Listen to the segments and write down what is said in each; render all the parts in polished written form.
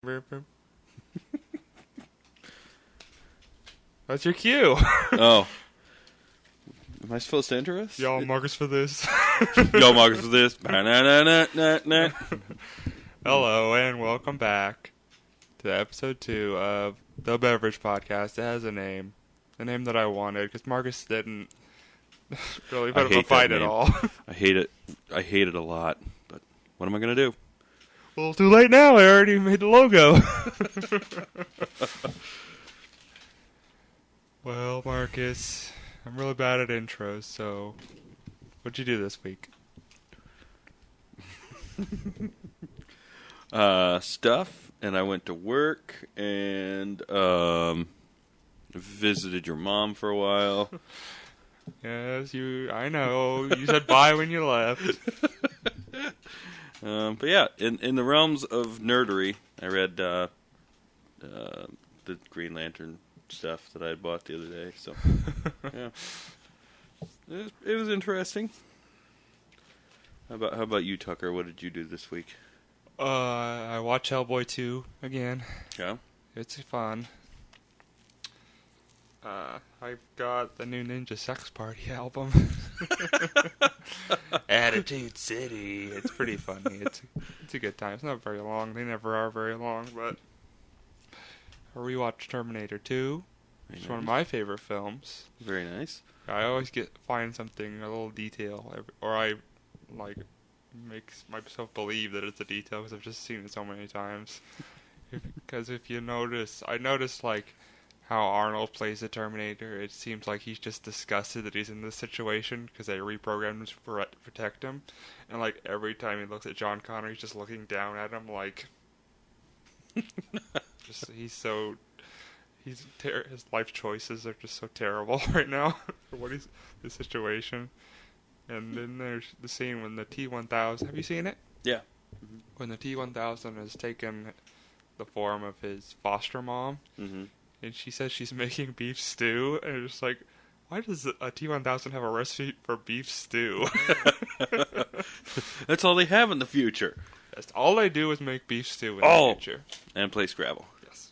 That's your cue. Oh. Am I supposed to enter us? Y'all markers for this. Y'all markers for this. Ba-na-na-na-na-na. Hello, and welcome back to episode 2 of the Beverage podcast. It has a name. The name that I wanted, because Marcus didn't really put up a fight at all. I hate it. I hate it a lot. But what am I going to do? Well, too late now. I already made the logo. Well, Marcus, I'm really bad at intros, so what'd you do this week? Stuff, and I went to work, and visited your mom for a while. Yes, I know. You said bye when you left. But yeah, in the realms of nerdery, I read the Green Lantern stuff that I had bought the other day. So yeah, it was interesting. How about you, Tucker? What did you do this week? I watched Hellboy 2 again. Yeah, It's fun. I got the new Ninja Sex Party album. Attitude City. It's pretty funny. It's a good time. It's not very long. They never are very long, but I rewatched Terminator 2. It's one of my favorite films. Very nice. I always find something, a little detail, or I makes myself believe that it's a detail because I've just seen it so many times. Because if you notice, I noticed how Arnold plays the Terminator. It seems like he's just disgusted that he's in this situation because they reprogrammed him to protect him. And every time he looks at John Connor, he's just looking down at him his life choices are just so terrible right now for the situation. And then there's the scene when the T-1000... Have you seen it? Yeah. Mm-hmm. When the T-1000 has taken the form of his foster mom, mm-hmm. and she says she's making beef stew, and it's like, why does a T-1000 have a recipe for beef stew? That's all they have in the future. That's all they do is make beef stew in the future. And play Scrabble. Yes.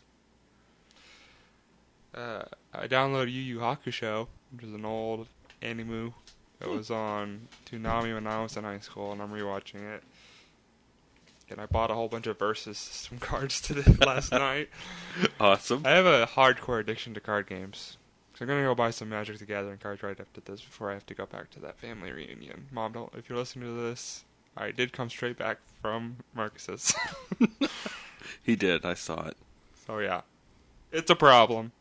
I downloaded Yu Yu Hakusho, which is an old anime that was on Toonami when I was in high school, and I'm rewatching it. And I bought a whole bunch of Versus system cards last night. Awesome. I have a hardcore addiction to card games. So I'm going to go buy some Magic the Gathering cards right after this before I have to go back to that family reunion. Mom, if you're listening to this, I did come straight back from Marcus's. He did. I saw it. So yeah, it's a problem.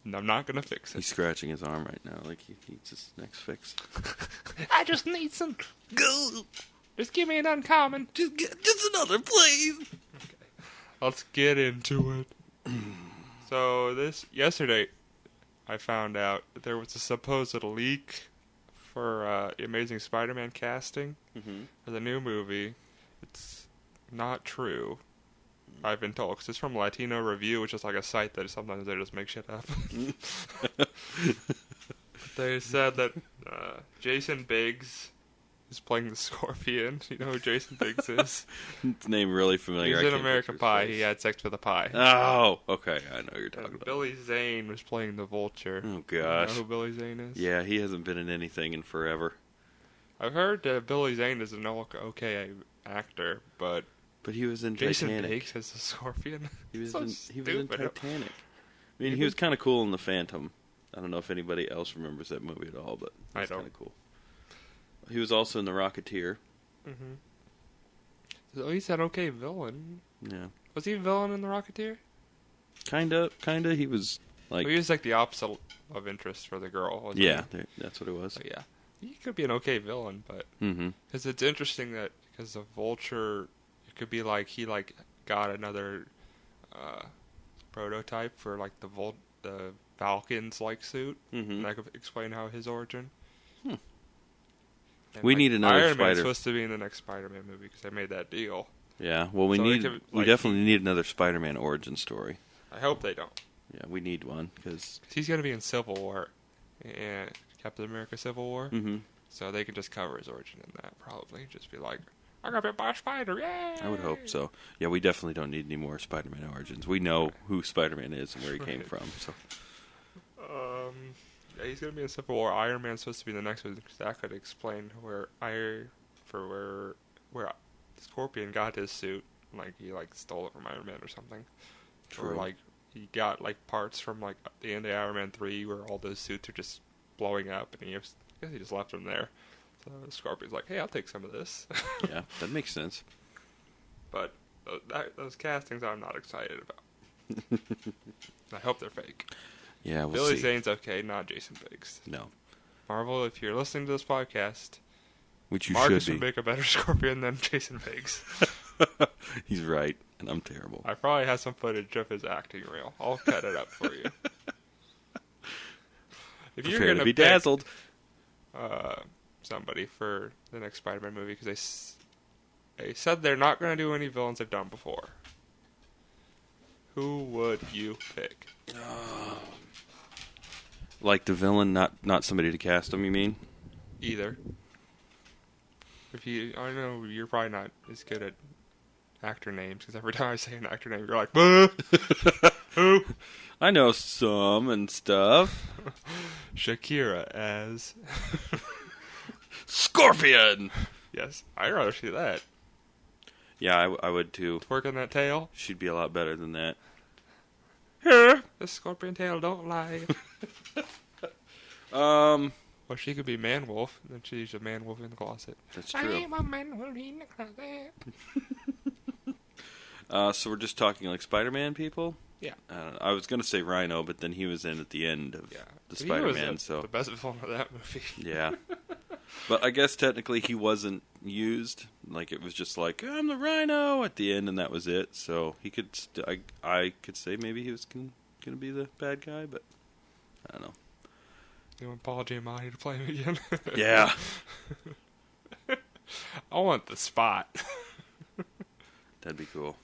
And I'm not going to fix it. He's scratching his arm right now like he needs his next fix. I just need some... Go! Just give me an uncommon. Just another, please. Okay. Let's get into it. So yesterday, I found out that there was a supposed leak for Amazing Spider-Man casting for the new movie. It's not true. I've been told, because it's from Latino Review, which is like a site that sometimes they just make shit up. They said that Jason Biggs is playing the Scorpion. You know who Jason Biggs is? His name really familiar. He's in American Pie. He had sex with a pie. Oh, okay. I know what you're talking about. Billy Zane was playing the Vulture. Oh, gosh. You know who Billy Zane is? Yeah, he hasn't been in anything in forever. I've heard that Billy Zane is an okay actor, but he was in Jason Titanic. Biggs as the Scorpion. He was so in Titanic. I mean, he was kind of cool in The Phantom. I don't know if anybody else remembers that movie at all, but it was kind of cool. He was also in The Rocketeer. Mm-hmm. So he's an okay villain. Yeah. Was he a villain in The Rocketeer? Kinda. He was like... Well, he was the opposite of interest for the girl, wasn't he? That's what it was. But yeah. He could be an okay villain, but... Because it's interesting that, because the Vulture... It could be he got another prototype for the Falcon's suit, and I could explain how his origin. And we need another Iron Spider. Man's supposed to be in the next Spider-Man movie because they made that deal. Yeah, well, we definitely need another Spider-Man origin story. I hope they don't. Yeah, we need one because he's going to be in Civil War and Captain America: Civil War, so they can just cover his origin in that. Probably just be like, I got bit by a spider, yay! I would hope so. Yeah, we definitely don't need any more Spider-Man origins. We know who Spider-Man is and where he came from. So, yeah, he's gonna be in Civil War. Iron Man's supposed to be the next one, because that could explain where Scorpion got his suit. Like, he, like, stole it from Iron Man or something. True. Or, like, he got, like, parts from, like, the end of Iron Man 3 where all those suits are just blowing up, and I guess he just left them there. So Scorpion's like, hey, I'll take some of this. yeah, that makes sense. But those castings I'm not excited about. I hope they're fake. Yeah, we'll Billy see. Zane's okay, not Jason Biggs. No. Marvel, if you're listening to this podcast, Which you Marcus should would be. make a better Scorpion than Jason Biggs. He's right, and I'm terrible. I probably have some footage of his acting reel. I'll cut it up for you. If you're Prepare gonna to be pick, dazzled. somebody for the next Spider-Man movie, because they said they're not going to do any villains they've done before, who would you pick? Like the villain, not somebody to cast him, you mean? Either. I know you're probably not as good at actor names, because every time I say an actor name, you're like, who? I know some and stuff. Shakira as Scorpion! yes, I'd rather see that. Yeah, I would too. Twerking that tail. She'd be a lot better than that. The scorpion tail don't lie. Well, she could be Man-Wolf, and then she's a Man-Wolf in the closet. That's true. I'm a Man-Wolf in the closet. So we're just talking like Spider-Man people? Yeah. I don't know. I was going to say Rhino, but then he was in at the end of the He Spider-Man, was so... the best villain of that movie. Yeah. But I guess technically he wasn't used. Like, it was just like, I'm the Rhino at the end, and that was it. So he could... I could say maybe he was going to be the bad guy, but I don't know. You want Paul Giamatti to play him again? Yeah. I want the Spot. That'd be cool.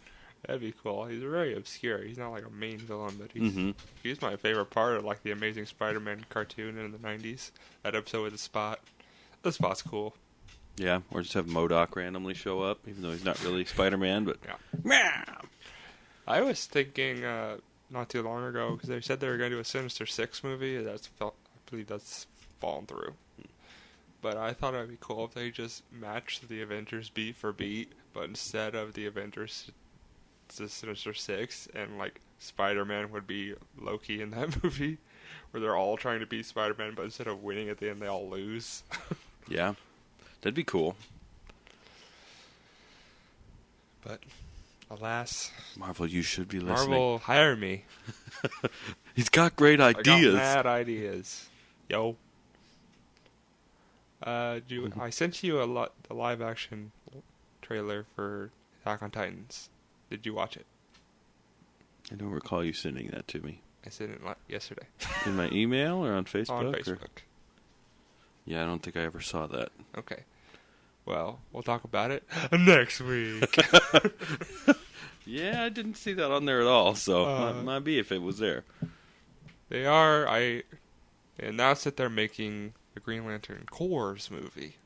That'd be cool. He's very obscure. He's not like a main villain, but he's my favorite part of like the Amazing Spider-Man cartoon in the 90s. That episode with the Spot. The Spot's cool. Yeah, or just have MODOK randomly show up, even though he's not really Spider-Man, but... Yeah. I was thinking not too long ago, because they said they were going to do a Sinister Six movie. I believe that's fallen through. But I thought it would be cool if they just matched the Avengers beat for beat, but instead of the Avengers, it's the Sinister Six, and like Spider-Man would be Loki in that movie, where they're all trying to beat Spider-Man, but instead of winning at the end, they all lose. Yeah, that'd be cool. But alas, Marvel, you should be listening. Marvel, hire me. He's got great I ideas. got mad ideas. Yo. I sent you the live action trailer for Attack on Titans. Did you watch it? I don't recall you sending that to me. I sent it yesterday. In my email or on Facebook? On or- Facebook. Yeah, I don't think I ever saw that. Okay. Well, we'll talk about it next week. Yeah, I didn't see that on there at all, so might be if it was there. They announced that they're making the Green Lantern Corps movie,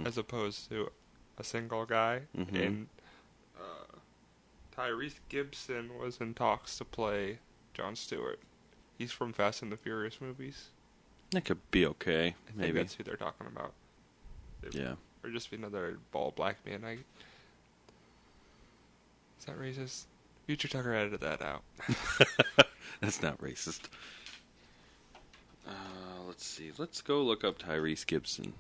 as opposed to a single guy. Mhm. And Tyrese Gibson was in talks to play Jon Stewart. He's from Fast and the Furious movies. That could be okay, I think maybe. that's who they're talking about. Yeah. Or just be another bald black man. Is that racist? Future Tucker edited that out. That's not racist. Let's see. Let's go look up Tyrese Gibson.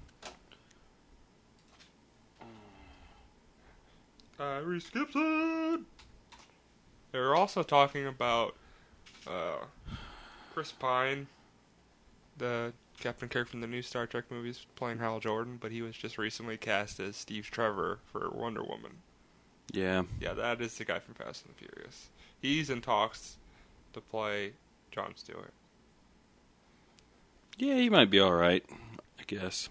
Tyrese Gibson! They were also talking about Chris Pine, the Captain Kirk from the new Star Trek movies, playing Hal Jordan, but he was just recently cast as Steve Trevor for Wonder Woman. Yeah. Yeah, that is the guy from Fast and the Furious. He's in talks to play Jon Stewart. Yeah, he might be alright, I guess.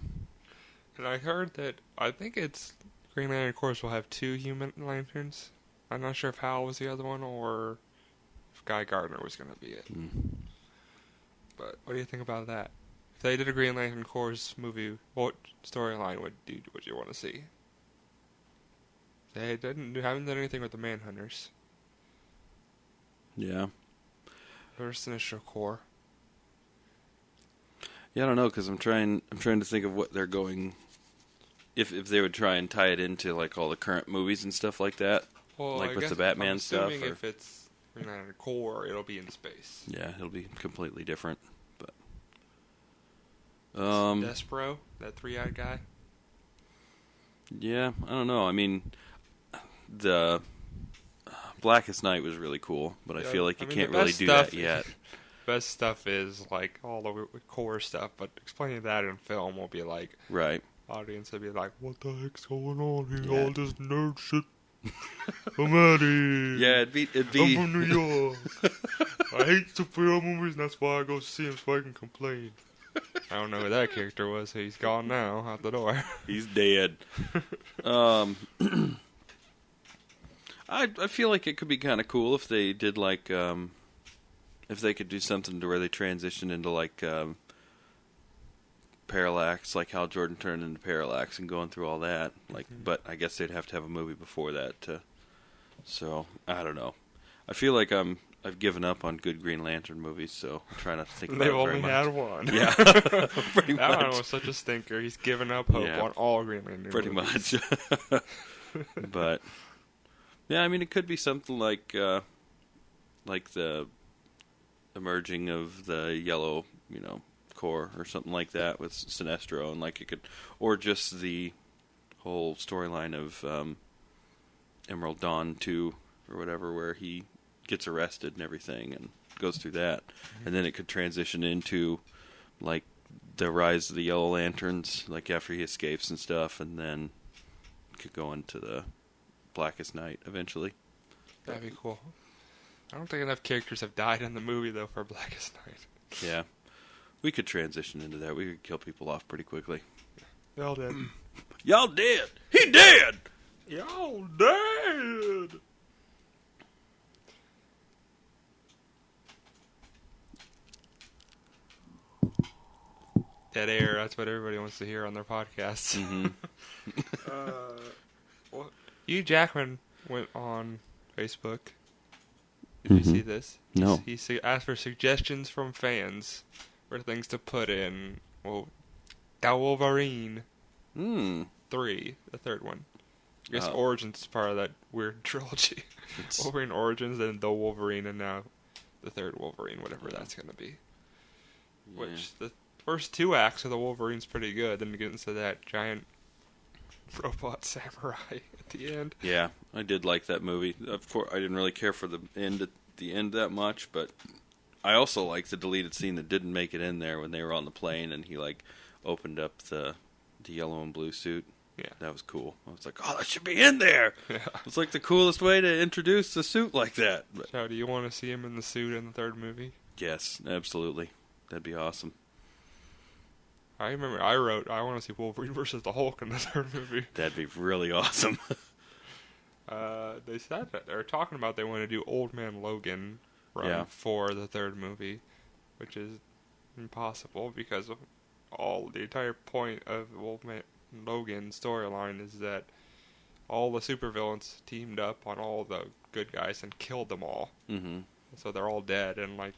And I heard that, I think it's Green Lantern Corps will have 2 human lanterns. I'm not sure if Hal was the other one or if Guy Gardner was going to be it. But what do you think about that? If they did a Green Lantern Corps movie, what storyline would you want to see? They haven't done anything with the Manhunters. Yeah. Or Sinestro Corps. Yeah, I don't know, because I'm trying to think of what they're going... If they would try and tie it into, like, all the current movies and stuff like that. Well, like I with guess the Batman I'm stuff. assuming if it's Green Lantern Corps, it'll be in space. Yeah, it'll be completely different. But Despero, that three-eyed guy. Yeah, I don't know. I mean, the Blackest Night was really cool, but I feel like you can't really do that yet. Best stuff is like all the core stuff, but explaining that in film will be like, right. Audience will be like, what the heck's going on here? Yeah. All this nerd shit. I'm out of here. Yeah, it'd be. I'm from New York. I hate superhero movies, and that's why I go see them so I can complain. I don't know who that character was. He's gone now, out the door. He's dead. I feel like it could be kind of cool if they did like if they could do something to where they transition into like Parallax, like Hal Jordan turned into Parallax and going through all that. Like, but I guess they'd have to have a movie before that. So I don't know. I feel like I've given up on good Green Lantern movies, so I'm trying to think about it very much. They've only had one. Yeah, pretty much. That one was such a stinker. He's given up hope on all Green Lantern pretty movies. Much. But yeah, I mean, it could be something like the emerging of the yellow, Corps or something like that with Sinestro, and like it could, or just the whole storyline of Emerald Dawn 2 or whatever, where he gets arrested and everything and goes through that, and then it could transition into like the rise of the Yellow Lanterns, like after he escapes and stuff, and then could go into the Blackest Night eventually. That'd be cool. I don't think enough characters have died in the movie though for Blackest Night. Yeah. We could transition into that. We could kill people off pretty quickly. Y'all dead. Y'all dead. He dead. Y'all dead. Dead air. That's what everybody wants to hear on their podcasts. Mm-hmm. Hugh Jackman went on Facebook. Did you see this? No. He asked for suggestions from fans for things to put in. Well, The Wolverine 3, the third one. I guess Origins is part of that weird trilogy. Wolverine Origins, then The Wolverine, and now the third Wolverine, whatever that's going to be. Yeah. Which, the first two acts of the Wolverine's pretty good, then you get into that giant robot samurai at the end. Yeah, I did like that movie. Of course, I didn't really care for the end that much, but I also liked the deleted scene that didn't make it in there when they were on the plane and he like opened up the yellow and blue suit. Yeah, that was cool. I was like, oh, that should be in there. Yeah. It's like the coolest way to introduce the suit like that. But, so, do you want to see him in the suit in the third movie? Yes, absolutely. That'd be awesome. I remember I wrote, I want to see Wolverine versus the Hulk in the third movie. That'd be really awesome. They said that they're talking about they want to do Old Man Logan run for the third movie, which is impossible because of the entire point of Old Man Logan storyline is that all the supervillains teamed up on all the good guys and killed them all. Mm-hmm. So they're all dead, and like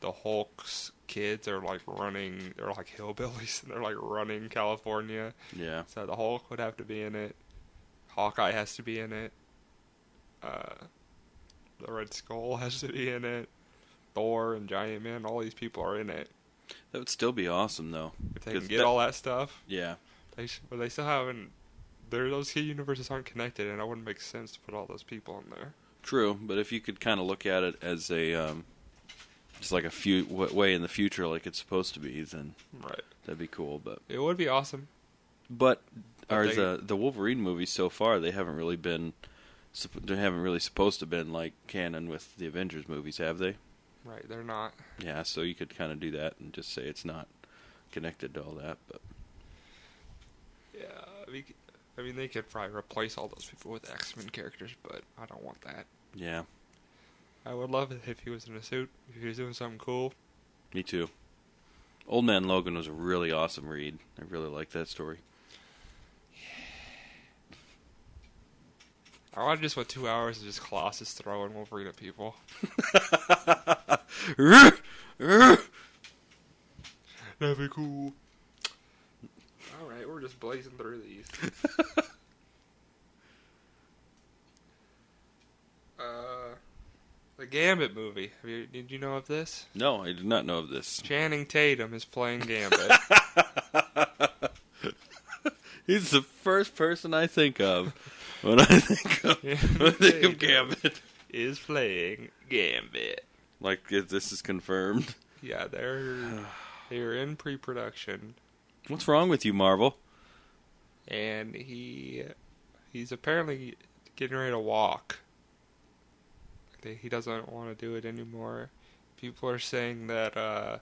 the Hulk's kids are like running. They're like hillbillies, and they're like running California. Yeah. So the Hulk would have to be in it. Hawkeye has to be in it. The Red Skull has to be in it. Thor and Giant Man, all these people are in it. That would still be awesome, though. If they can get all that stuff. Yeah. But they still haven't. Those two universes aren't connected, and it wouldn't make sense to put all those people in there. True, but if you could kind of look at it as a just like a way in the future, like it's supposed to be, then that'd be cool. But it would be awesome. But the Wolverine movies so far, they haven't really supposed to have been like canon with the Avengers movies, have they? Right, they're not. Yeah, so you could kind of do that and just say it's not connected to all that, but yeah, I mean they could probably replace all those people with X-Men characters, but I don't want that. Yeah. I would love it if he was in a suit, if he was doing something cool. Me too. Old Man Logan was a really awesome read. I really liked that story. I want just what 2 hours of just Colossus throwing Wolverine at people. That'd be cool. Alright, we're just blazing through these. The Gambit movie. Did you know of this? No, I did not know of this. Channing Tatum is playing Gambit. He's the first person I think of when I think of Gambit. Is playing Gambit. Like, if this is confirmed. Yeah, they're in pre-production. What's wrong with you, Marvel? And he's apparently getting ready to walk. He doesn't want to do it anymore. People are saying that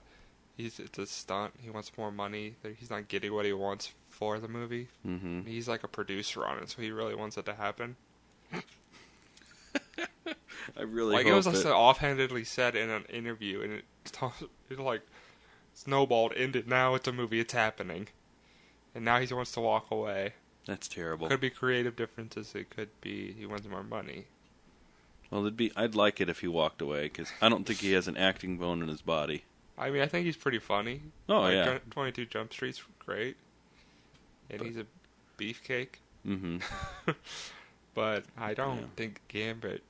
it's a stunt. He wants more money. That he's not getting what he wants for the movie. Mm-hmm. He's like a producer on it, so he really wants it to happen. I really like hope it was like offhandedly said in an interview, and it like snowballed into now it's a movie. It's happening, and now he wants to walk away. That's terrible. Could be creative differences. It could be he wants more money. Well, I'd like it if he walked away, because I don't think he has an acting bone in his body. I mean, I think he's pretty funny. Oh, like, yeah. 22 Jump Street's great. And he's a beefcake. Mm-hmm. But I don't think Gambit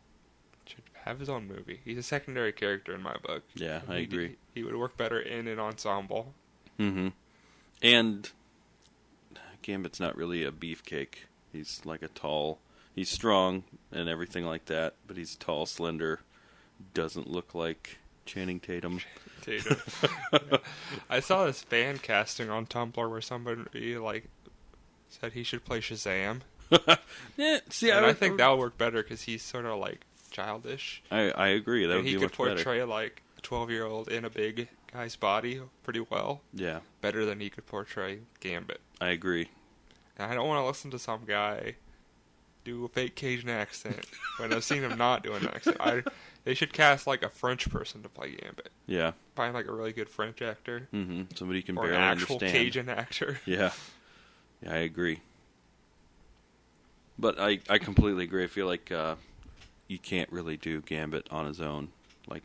should have his own movie. He's a secondary character in my book. Yeah, I agree. He would work better in an ensemble. Mm-hmm. And Gambit's not really a beefcake. He's like he's strong and everything like that, but he's tall, slender, doesn't look like Channing Tatum. I saw this fan casting on Tumblr where somebody said he should play Shazam. Yeah, see, I think that would work better because he's sort of like childish. I agree. That would be much better. He could portray like a 12-year-old in a big guy's body pretty well. Yeah. Better than he could portray Gambit. I agree. And I don't want to listen to some guy do a fake Cajun accent when I've seen him not do an accent. They should cast like a French person to play Gambit. Yeah. Find like a really good French actor. Mm-hmm. Somebody can or barely an actual understand. Cajun actor. Yeah. Yeah, I agree. But I completely agree. I feel like you can't really do Gambit on his own. Like,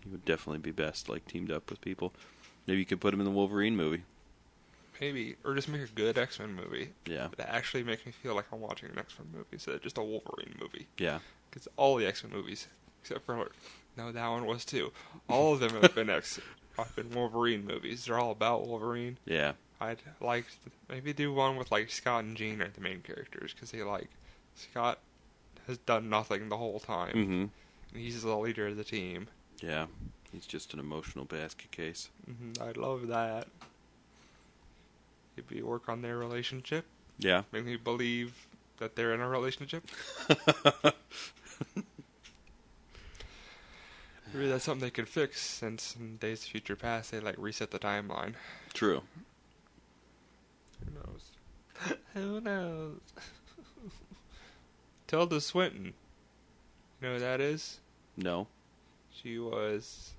he would definitely be best like teamed up with people. Maybe you could put him in the Wolverine movie. Maybe, or just make a good X-Men movie. Yeah. That actually makes me feel like I'm watching an X-Men movie instead of just a Wolverine movie. Yeah. Because all the X-Men movies, except for no, that one was too. All of them have been Wolverine movies. They're all about Wolverine. Yeah. I'd like to maybe do one with like Scott and Jean are the main characters because Scott has done nothing the whole time. Mm-hmm. And he's the leader of the team. Yeah. He's just an emotional basket case. Mm-hmm. I'd love that. Maybe work on their relationship. Yeah. Make me believe that they're in a relationship. Maybe that's something they could fix since in Days of Future Past they like reset the timeline. True. Who knows? Who knows? Tilda Swinton. You know who that is? No. She was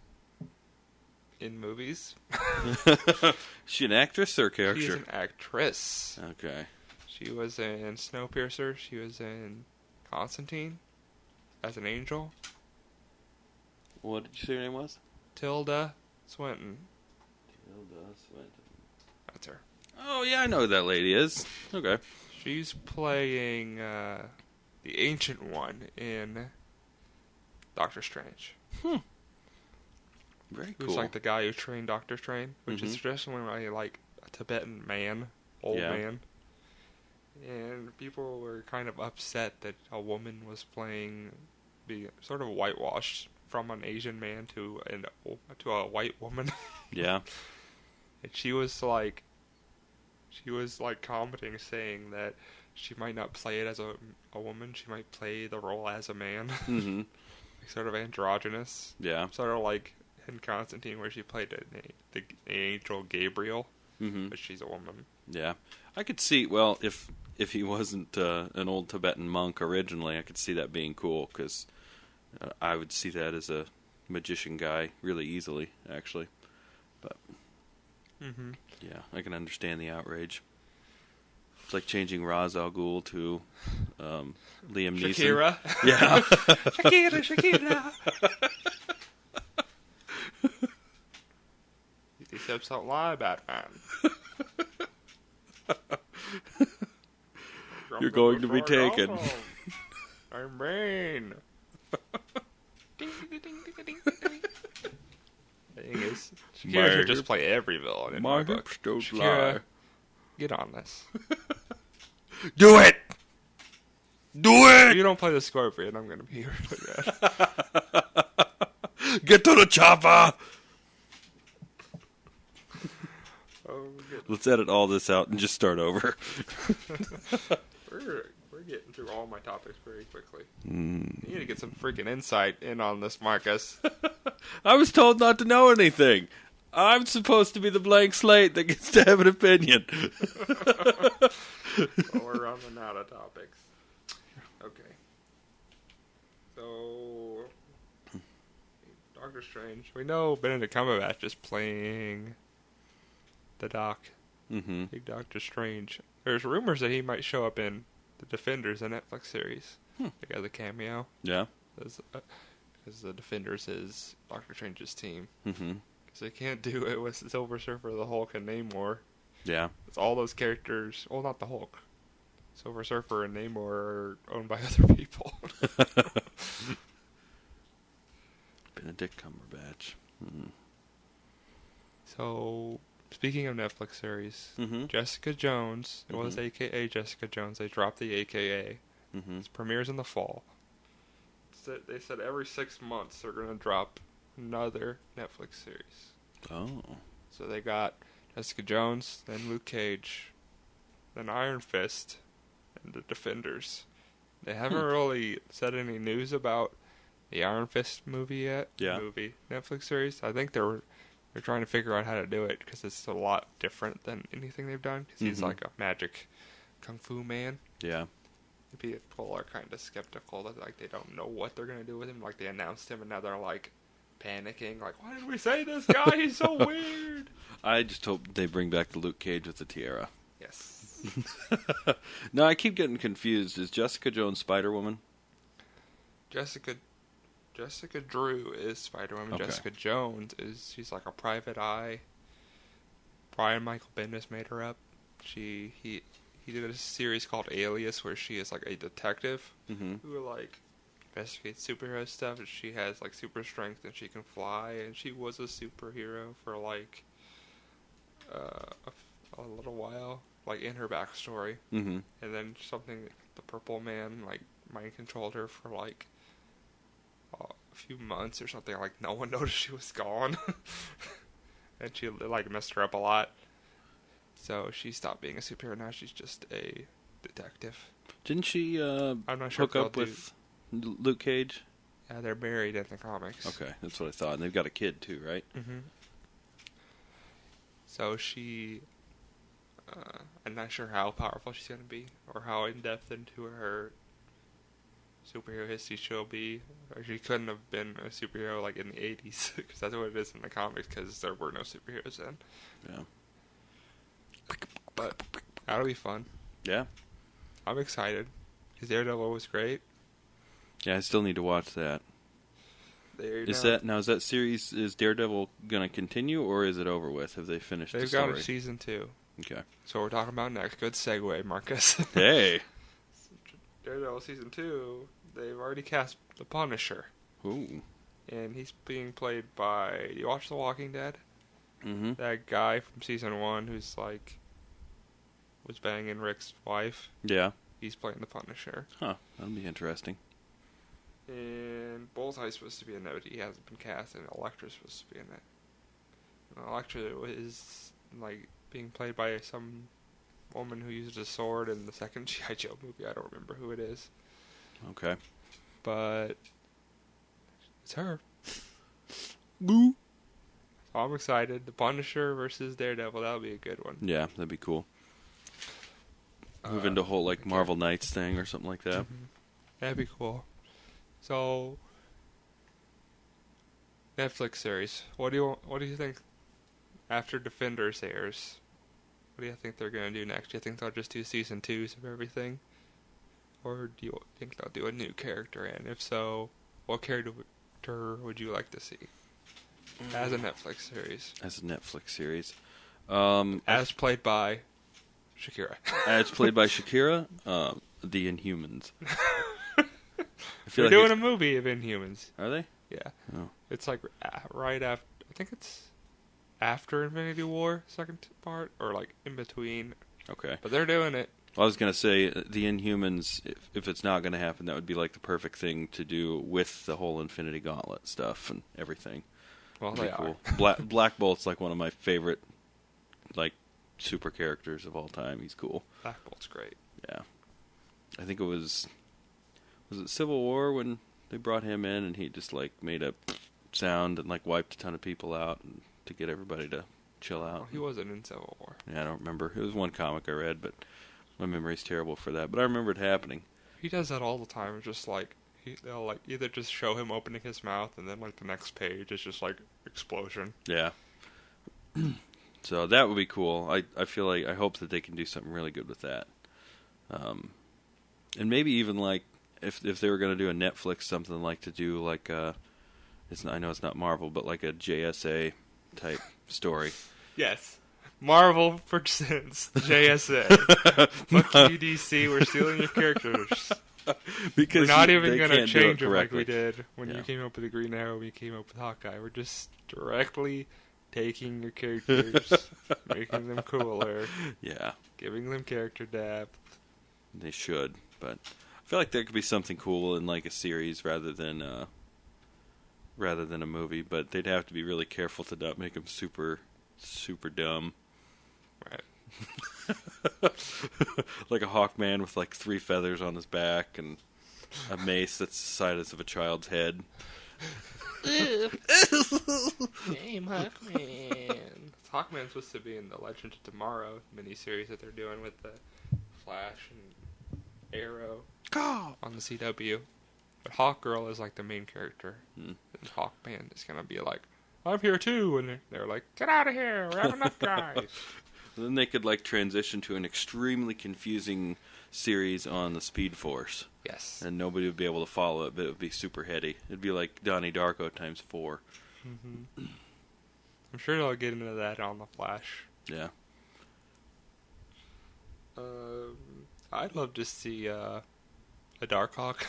in movies. Is she an actress or a character? She's an actress. Okay. She was in Snowpiercer. She was in Constantine as an angel. What did you say her name was? Tilda Swinton. Tilda Swinton. That's her. Oh, yeah, I know who that lady is. Okay. She's playing the Ancient One in Doctor Strange. Very Who's cool. like the guy who trained Doctor Strange, which is traditionally like a Tibetan man, old man. And people were kind of upset that a woman was being sort of whitewashed from an Asian man to a white woman. Yeah. And she was like commenting, saying that she might not play it as a woman. She might play the role as a man. Mm-hmm. Sort of androgynous. Yeah. Sort of like in Constantine where she played the angel Gabriel, but she's a woman. Yeah. I could see, well, if he wasn't an old Tibetan monk originally, I could see that being cool, because I would see that as a magician guy really easily, actually. But, yeah, I can understand the outrage. It's like changing Ra's al Ghul to Liam Neeson. Shakira. Yeah. Shakira. These hips don't lie, Batman. You're going to be taken. I'm Bane. The thing is, Shakira should just play every villain in my book. hips don't Shakira, lie. get on this. Do it! Do If it! you don't play the Scorpion, I'm going to be really mad. Get to the chopper! Oh, Let's edit all this out and just start over. we're getting through all my topics very quickly. You need to get some freaking insight in on this, Marcus. I was told not to know anything. I'm supposed to be the blank slate that gets to have an opinion. Well, we're running out of topics. Okay. So, Doctor Strange. We know Benedict Cumberbatch is playing the Doc. Mm-hmm. Big Doctor Strange. There's rumors that he might show up in the Defenders, the Netflix series. Like as a cameo. Yeah. Because the Defenders is Doctor Strange's team. Mm-hmm. Because they can't do it with Silver Surfer, the Hulk, and Namor. Yeah. It's all those characters. Well, not the Hulk. Silver Surfer and Namor are owned by other people. Benedict Cumberbatch. Mm-hmm. So, speaking of Netflix series, Mm-hmm. Jessica Jones, it was AKA Jessica Jones. They dropped the AKA. Mm-hmm. It premieres in the fall. They said every 6 months they're going to drop another Netflix series. Oh. So they got Jessica Jones, then Luke Cage, then Iron Fist, and the Defenders. They haven't really said any news about the Iron Fist movie yet. Yeah. Netflix series. I think they're trying to figure out how to do it because it's a lot different than anything they've done. Because he's like a magic kung fu man. Yeah. People are kind of skeptical that like they don't know what they're gonna do with him. Like they announced him and now they're like panicking. Like, why did we say this guy? He's so weird. I just hope they bring back the Luke Cage with the tiara. Yes. No, I keep getting confused. Is Jessica Jones Spider-Woman? Jessica Drew is Spider-Woman. Okay. Jessica Jones she's like a private eye. Brian Michael Bendis made her up. He did a series called Alias where she is like a detective who like investigates superhero stuff, and she has like super strength and she can fly, and she was a superhero for like a little while, like in her backstory. Mm-hmm. And then the Purple Man like mind controlled her for like a few months or something. Like no one noticed she was gone, and she like messed her up a lot. So she stopped being a superhero. Now she's just a detective. Didn't she I'm not sure hook up with Luke Cage? Yeah, they're married in the comics. Okay, that's what I thought. And they've got a kid too, right? Mm-hmm. So she, I'm not sure how powerful she's going to be or how in-depth into her superhero history she'll be. Or she couldn't have been a superhero like in the 80s, because that's what it is in the comics, because there were no superheroes then. Yeah. But that'll be fun. Yeah. I'm excited, because Daredevil was great. Yeah, I still need to watch that. Is that series, is Daredevil going to continue, or is it over with? Have they finished the story? They've got a season 2. Okay. So we're talking about next. Good segue, Marcus. Hey. Daredevil season 2, they've already cast the Punisher. Ooh. And he's being played by, you watch The Walking Dead? Mm-hmm. That guy from season 1 who's like, was banging Rick's wife. Yeah. He's playing the Punisher. Huh. That'll be interesting. And Bullseye's supposed to be in it, but he hasn't been cast, and Elektra's supposed to be in it. And Elektra is like being played by some woman who uses a sword in the second G.I. Joe movie. I don't remember who it is. Okay. But it's her. Boo. So I'm excited. The Punisher versus Daredevil, that'll be a good one. Yeah, that'd be cool. Move into a whole like Marvel Knights thing or something like that. Mm-hmm. That'd be cool. So, Netflix series. What do you think after Defenders airs? What do you think they're gonna do next? Do you think they'll just do season 2s of everything, or do you think they'll do a new character? And if so, what character would you like to see as a Netflix series? As a Netflix series, as played by Shakira. As played by Shakira, the Inhumans. They're doing a movie of Inhumans. Are they? Yeah. Oh. It's like right after. I think it's after Infinity War, second part, or like in between. Okay. But they're doing it. Well, I was going to say, the Inhumans, if it's not going to happen, that would be like the perfect thing to do with the whole Infinity Gauntlet stuff and everything. Well, That'd they be are. cool. Black Bolt's like one of my favorite, like, super characters of all time. He's cool. Black Bolt's great. Yeah. I think it was it Civil War when they brought him in and he just, like, made a sound and, like, wiped a ton of people out to get everybody to chill out. Well, he wasn't in Civil War. Yeah, I don't remember. It was one comic I read, but my memory's terrible for that. But I remember it happening. He does that all the time. It's just like they'll like either just show him opening his mouth, and then like the next page is just like explosion. Yeah. So that would be cool. I feel like I hope that they can do something really good with that. And maybe even like if they were going to do a Netflix something like to do like I know it's not Marvel, but like a JSA type story. Yes. Marvel presents JSA. Fuck you, DC. We're stealing your characters. Because we're not even going to change them like we did when you came up with the Green Arrow, when you came up with Hawkeye. We're just directly taking your characters, making them cooler. Yeah. Giving them character depth. They should, but I feel like there could be something cool in like a series rather than a movie, but they'd have to be really careful to not make them super dumb. Right. Like a Hawkman with like 3 feathers on his back and a mace that's the size of a child's head. Hey, Hawkman. Hawkman's supposed to be in the Legend of Tomorrow miniseries that they're doing with the Flash and Arrow on the CW. But Hawkgirl is like the main character. And Hawkman is going to be like, I'm here too. And they're like, get out of here. We have enough guys. Then they could like transition to an extremely confusing series on the Speed Force. Yes. And nobody would be able to follow it, but it would be super heady. It'd be like Donnie Darko times 4. Mm-hmm. I'm sure they'll get into that on the Flash. Yeah. I'd love to see a Darkhawk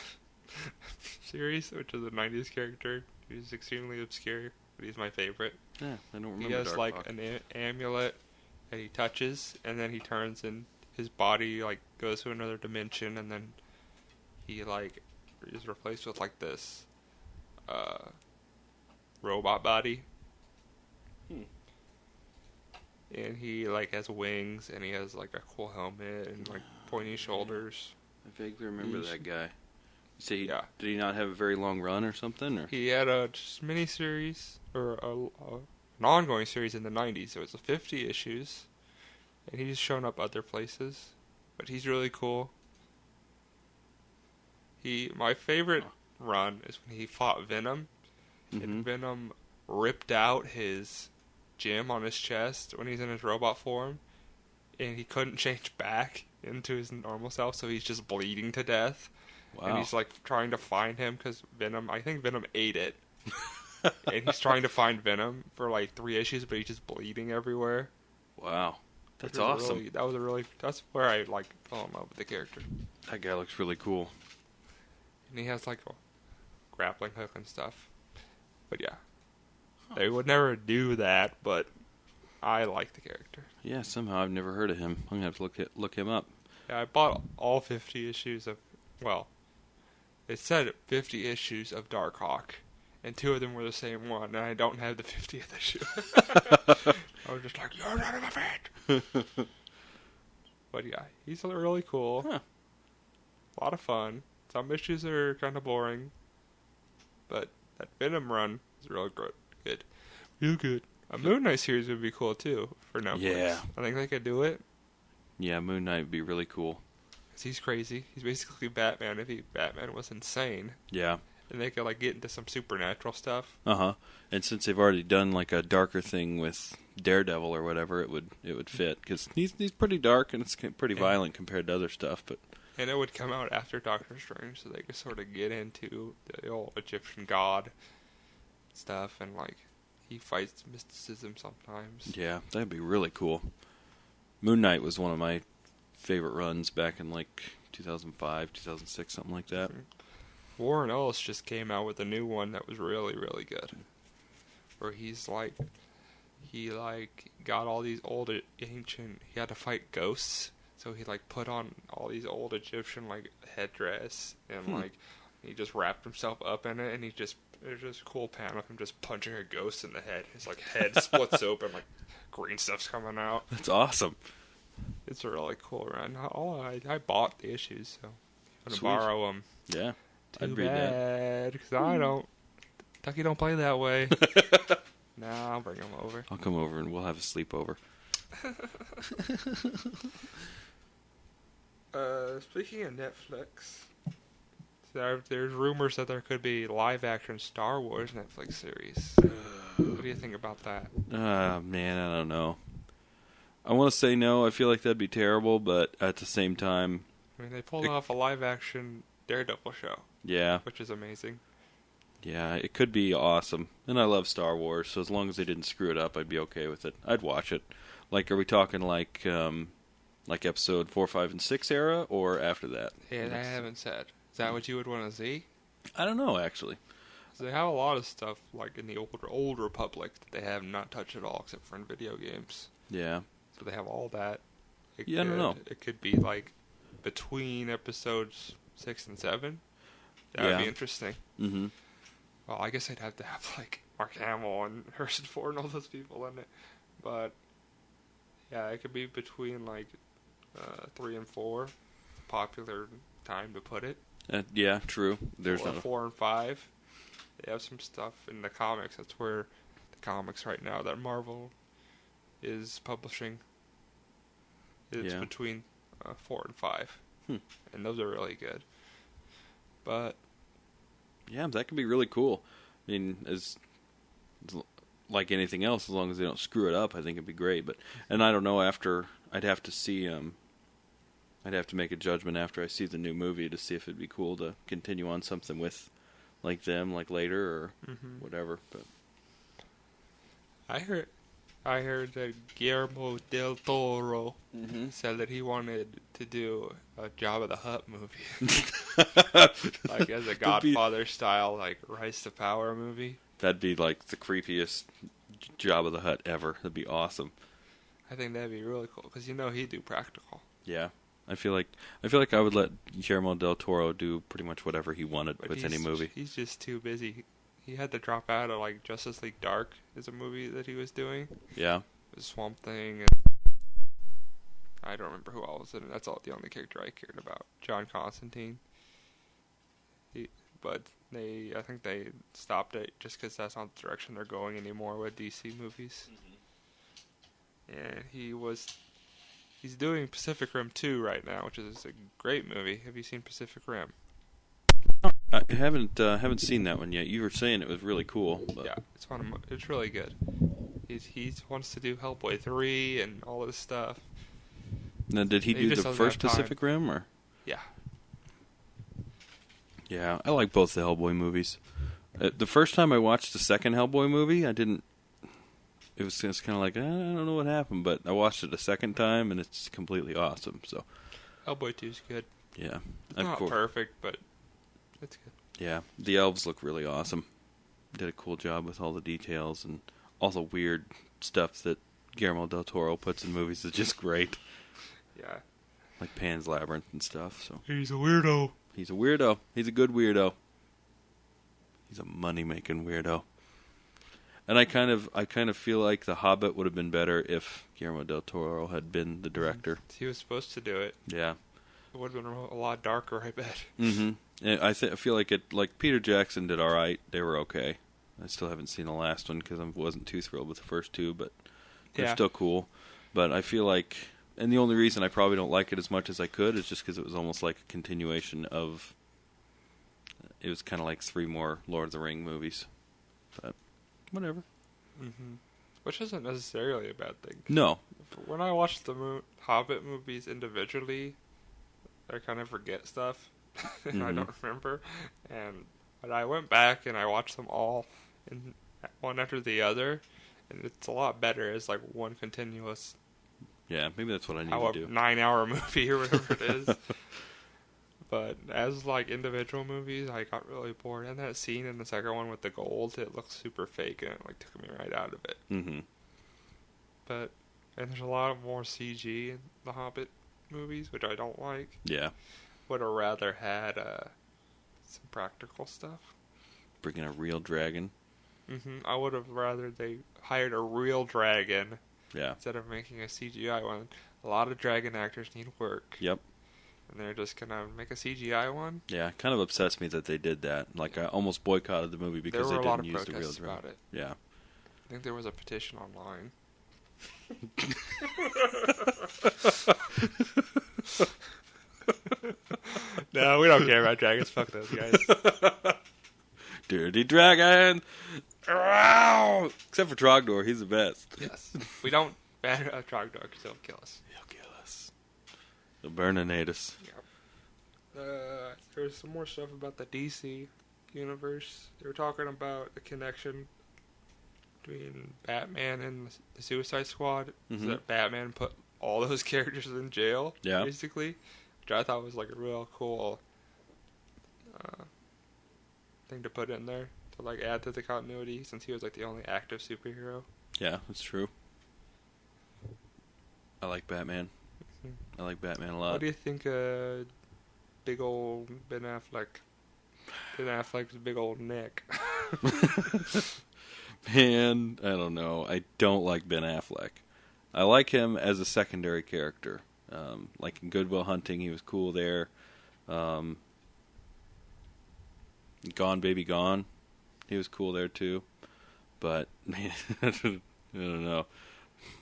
series, which is a 90s character. He's extremely obscure, but he's my favorite. Yeah, I don't remember. He has Darkhawk. like an amulet that he touches, and then he turns and his body like goes to another dimension, and then he like is replaced with like this robot body. And he like has wings, and he has like a cool helmet and like pointy shoulders. I vaguely remember that guy. You say Yeah. Did he not have a very long run or something? Or? He had a mini-series, or an ongoing series in the 90s. It was 50 issues, and he's shown up other places, but he's really cool. My favorite run is when he fought Venom, and Venom ripped out his gem on his chest when he's in his robot form, and he couldn't change back into his normal self, so he's just bleeding to death. Wow. And he's like trying to find him because I think Venom ate it. And he's trying to find Venom for like 3 issues, but he's just bleeding everywhere. Wow. That's awesome. That's where I like fell in love with the character. That guy looks really cool. And he has like a grappling hook and stuff. But yeah. They would never do that, but I like the character. Yeah, somehow I've never heard of him. I'm going to have to look him up. Yeah, I bought all 50 issues of, well, it said 50 issues of Darkhawk, and 2 of them were the same one, and I don't have the 50th issue. I was just like, you're not of it! But yeah, he's really cool. Huh. A lot of fun. Some issues are kind of boring, but that Venom run is real good. Real good. A Moon Knight series would be cool too for Netflix. Yeah. I think they could do it. Yeah, Moon Knight would be really cool. 'Cause he's crazy. He's basically Batman if Batman was insane. Yeah. And they could like get into some supernatural stuff. And since they've already done like a darker thing with Daredevil or whatever, it would fit, because he's pretty dark and it's pretty violent compared to other stuff. But and it would come out after Doctor Strange, so they could sort of get into the old Egyptian god stuff, and like he fights mysticism sometimes. Yeah, that'd be really cool. Moon Knight was one of my favorite runs back in like 2005, 2006, something like that. Warren Ellis just came out with a new one that was really, really good. Where he got all these old ancient, he had to fight ghosts, so he like put on all these old Egyptian like headdress, and like he just wrapped himself up in it, and there's just a cool panel of him just punching a ghost in the head. His like head splits open, like green stuff's coming out. That's awesome. It's a really cool run. I bought the issues, so I'm gonna Sweet. borrow them. Yeah, I'd Too read that. bad, because I don't. Tucky don't play that way. Nah, I'll bring him over. I'll come over and we'll have a sleepover. Speaking of Netflix, there's rumors that there could be live-action Star Wars Netflix series. What do you think about that? Man, I don't know. I want to say no. I feel like that'd be terrible, but at the same time, I mean, they pulled off a live-action Daredevil show. Yeah. Which is amazing. Yeah, it could be awesome. And I love Star Wars, so as long as they didn't screw it up, I'd be okay with it. I'd watch it. Like, are we talking like episode 4, 5, and 6 era, or after that? Yeah, I haven't said. Is that what you would want to see? I don't know, actually. So they have a lot of stuff, like in the old Republic, that they have not touched at all, except for in video games. Yeah. So they have all that. I don't know. It could be like between episodes 6 and 7. That would be interesting. Mm-hmm. Well, I guess I'd have to have like Mark Hamill and Harrison Ford and all those people in it. But yeah, it could be between like 3 and 4. Popular time to put it. Yeah, true. There's 4 and 5. They have some stuff in the comics. That's where the comics right now that Marvel is publishing. It's between 4 and 5. And those are really good. But yeah, that could be really cool. I mean, as like anything else, as long as they don't screw it up, I think it'd be great. And I don't know, after I'd have to see I'd have to make a judgment after I see the new movie to see if it'd be cool to continue on something with like them like later or whatever. But I heard that Guillermo del Toro said that he wanted to do a Jabba the Hutt movie. Like as a Godfather style, like Rise to Power movie. That'd be like the creepiest Jabba the Hutt ever. That'd be awesome. I think that'd be really cool, because he'd do practical. Yeah. I feel like I would let Guillermo del Toro do pretty much whatever he wanted with any movie. He's just too busy. He had to drop out of like Justice League Dark is a movie that he was doing. Yeah. The Swamp Thing. I don't remember who else was in it. That's the only character I cared about. John Constantine. I think they stopped it just because that's not the direction they're going anymore with DC movies. And he's doing Pacific Rim 2 right now, which is a great movie. Have you seen Pacific Rim? I haven't seen that one yet. You were saying it was really cool. But. Yeah, it's really good. He wants to do Hellboy 3 and all this stuff. Now, did he do the first Pacific Rim, or? Yeah. Yeah, I like both the Hellboy movies. The first time I watched the second Hellboy movie, I didn't. It was just kind of like, I don't know what happened, but I watched it a second time, and it's completely awesome. So, Hellboy 2 is good. Yeah, it's not perfect, but it's good. Yeah, the elves look really awesome. Did a cool job with all the details and all the weird stuff that Guillermo del Toro puts in movies is just great. Yeah, like Pan's Labyrinth and stuff. So he's a weirdo. He's a weirdo. He's a good weirdo. He's a money-making weirdo. And I kind of feel like The Hobbit would have been better if Guillermo del Toro had been the director. He was supposed to do it. Yeah. It would have been a lot darker, I bet. Mm-hmm. And I feel like Peter Jackson did all right. They were okay. I still haven't seen the last one because I wasn't too thrilled with the first two, but they're still cool. But I feel like, and the only reason I probably don't like it as much as I could is just because it was almost like a continuation of, it was kind of like 3 more Lord of the Rings movies. But whatever. which isn't necessarily a bad thing. No. When I watch the Hobbit movies individually, I kind of forget stuff. And I don't remember. But I went back and I watched them all in one after the other, and it's a lot better as like one continuous. Yeah, maybe that's what I need to do. 9-hour movie or whatever it is. But as like individual movies, I got really bored. And that scene in the second one with the gold, it looks super fake, and it like took me right out of it. Mm-hmm. And there's a lot more CG in the Hobbit movies, which I don't like. Yeah. Would have rather had some practical stuff. Bringing a real dragon. I would have rather they hired a real dragon. Yeah. Instead of making a CGI one. A lot of dragon actors need work. Yep. And they're just gonna make a CGI one. Yeah, it kind of obsessed me that they did that. Like, I almost boycotted the movie because they didn't use the real dragon. About it. Yeah. I think there was a petition online. No, we don't care about dragons. Fuck those guys. Dirty dragon! Except for Trogdor, he's the best. Yes. We don't ban a Trogdor because he'll kill us. He'll kill us. He'll burninate us. Yep. There's some more stuff about the DC universe. They were talking about the connection between Batman and the Suicide Squad. Mm-hmm. So that Batman put all those characters in jail, basically. Which I thought was like a real cool thing to put in there to like add to the continuity, since he was like the only active superhero. Yeah, that's true. I like Batman. I like Batman a lot. What do you think big old Ben Affleck's big old neck? Man, I don't know. I don't like Ben Affleck. I like him as a secondary character. Like in Good Will Hunting, he was cool there. Gone Baby Gone, he was cool there too. But man, I don't know.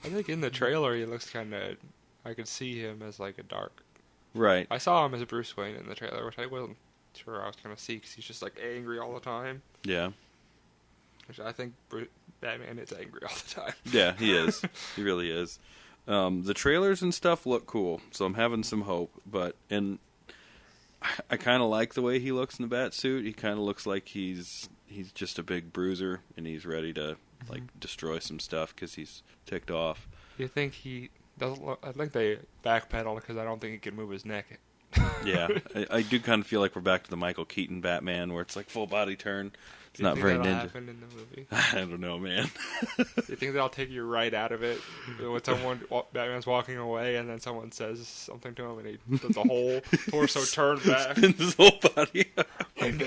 I think in the trailer he looks kind of. I could see him as like a dark. Right. I saw him as Bruce Wayne in the trailer, which I wasn't sure I was going to see because he's just like angry all the time. Yeah. Which I think Batman is angry all the time. Yeah, he is. He really is. The trailers and stuff look cool, so I'm having some hope. And I kind of like the way he looks in the bat suit. He kind of looks like he's just a big bruiser, and he's ready to like destroy some stuff because he's ticked off. Do you think he doesn't look? I think they backpedaled because I don't think he can move his neck. Yeah, I do kind of feel like we're back to the Michael Keaton Batman, where it's like full body turn. It's not very ninja. Happen in the movie? I don't know, man. Do you think they'll take you right out of it when Batman's walking away and then someone says something to him and he does a whole torso turn back, spins his whole body? I think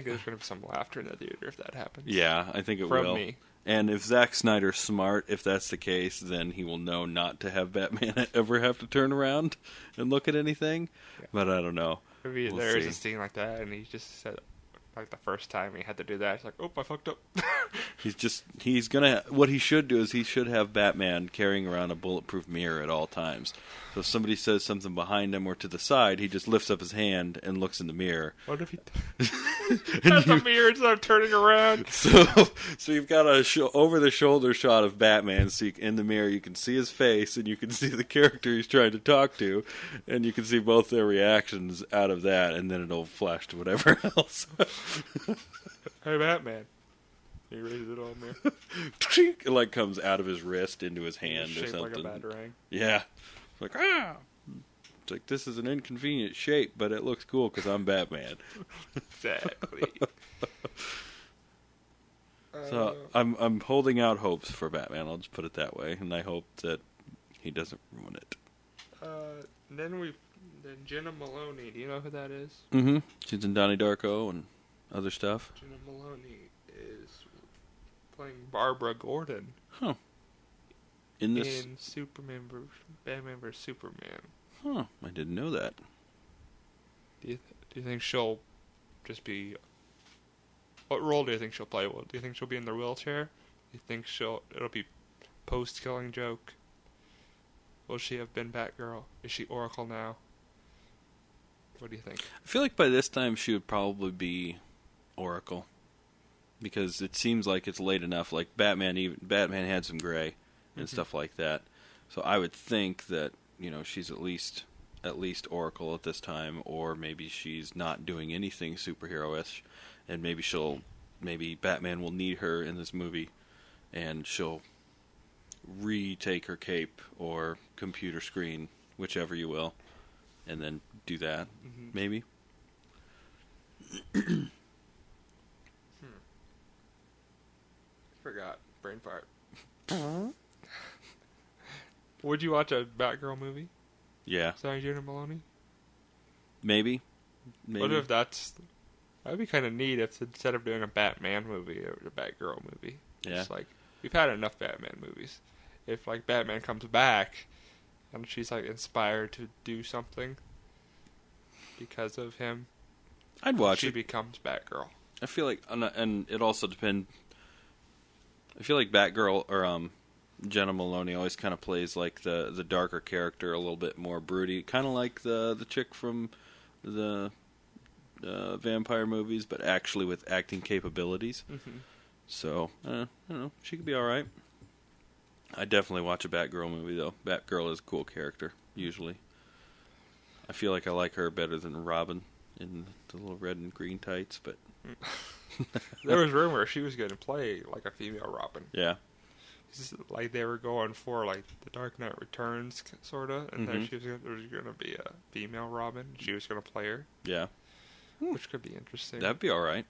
there's going to be some laughter in the theater if that happens. Yeah, I think it will. From me. And if Zack Snyder's smart, if that's the case, then he will know not to have Batman ever have to turn around and look at anything. Yeah. But I don't know. Maybe there is a scene like that, and he just said, like the first time he had to do that, he's like, "Oh, I fucked up." What he should do is he should have Batman carrying around a bulletproof mirror at all times. So if somebody says something behind him or to the side, he just lifts up his hand and looks in the mirror. What if he has the mirror instead of turning around? So you've got a over-the-shoulder shot of Batman, so in the mirror you can see his face and you can see the character he's trying to talk to, and you can see both their reactions out of that, and then it'll flash to whatever else. Hey, Batman. He raises it on there. It like comes out of his wrist into his hand or something. Shaped like a batarang. Yeah. It's like, ah! It's like, this is an inconvenient shape, but it looks cool because I'm Batman. Exactly. So I'm holding out hopes for Batman. I'll just put it that way, and I hope that he doesn't ruin it. Then Jenna Maloney. Do you know who that is? Mm-hmm. She's in Donnie Darko and other stuff. Jenna Maloney is playing Barbara Gordon. Huh. In Batman vs. Superman. Huh. I didn't know that. Do you think she'll just be? What role do you think she'll play? Do you think she'll be in the wheelchair? Do you think it'll be post-Killing Joke? Will she have been Batgirl? Is she Oracle now? What do you think? I feel like by this time she would probably be Oracle. because it seems like it's late enough. Like Batman had some gray and stuff like that. So I would think that she's at least Oracle at this time, or maybe she's not doing anything superhero-ish, and maybe Batman will need her in this movie, and she'll retake her cape or computer screen, whichever you will, and then do that. Maybe. Forgot. Brain fart. Would you watch a Batgirl movie? Yeah. Starring Jenna Maloney? Maybe. What if that'd be kind of neat if instead of doing a Batman movie, it was a Batgirl movie. Yeah. It's like, we've had enough Batman movies. If, like, Batman comes back and she's, like, inspired to do something because of him, I'd watch she it. becomes Batgirl. I feel like, and it also depends. I feel like Batgirl or Jenna Maloney always kind of plays like the darker character, a little bit more broody, kind of like the chick from the vampire movies, but actually with acting capabilities. So I don't know, she could be all right. I definitely watch a Batgirl movie though. Batgirl is a cool character usually. I feel like I like her better than Robin in the little red and green tights, but there was rumor she was going to play like a female Robin. Yeah. Like they were going for like the Dark Knight Returns sorta, and then there was going to be a female Robin. She was going to play her. Yeah. Which could be interesting. That'd be all right.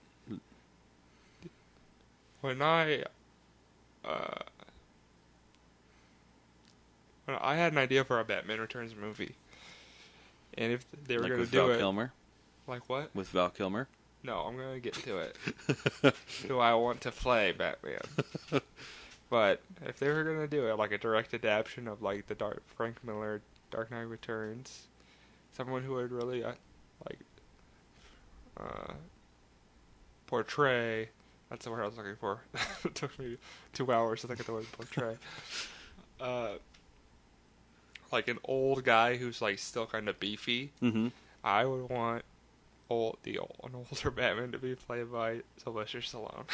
When I had an idea for a Batman Returns movie, and if they were like going to with do Val it, Kilmer? Like what? With Val Kilmer? No, I'm going to get to it. Do I want to play Batman? But if they were going to do it, like a direct adaptation of like the Frank Miller Dark Knight Returns, someone who would really portray. That's the word I was looking for. It took me 2 hours to think of the word portray. Like an old guy who's like still kind of beefy. I would want an older Batman to be played by Sylvester Stallone.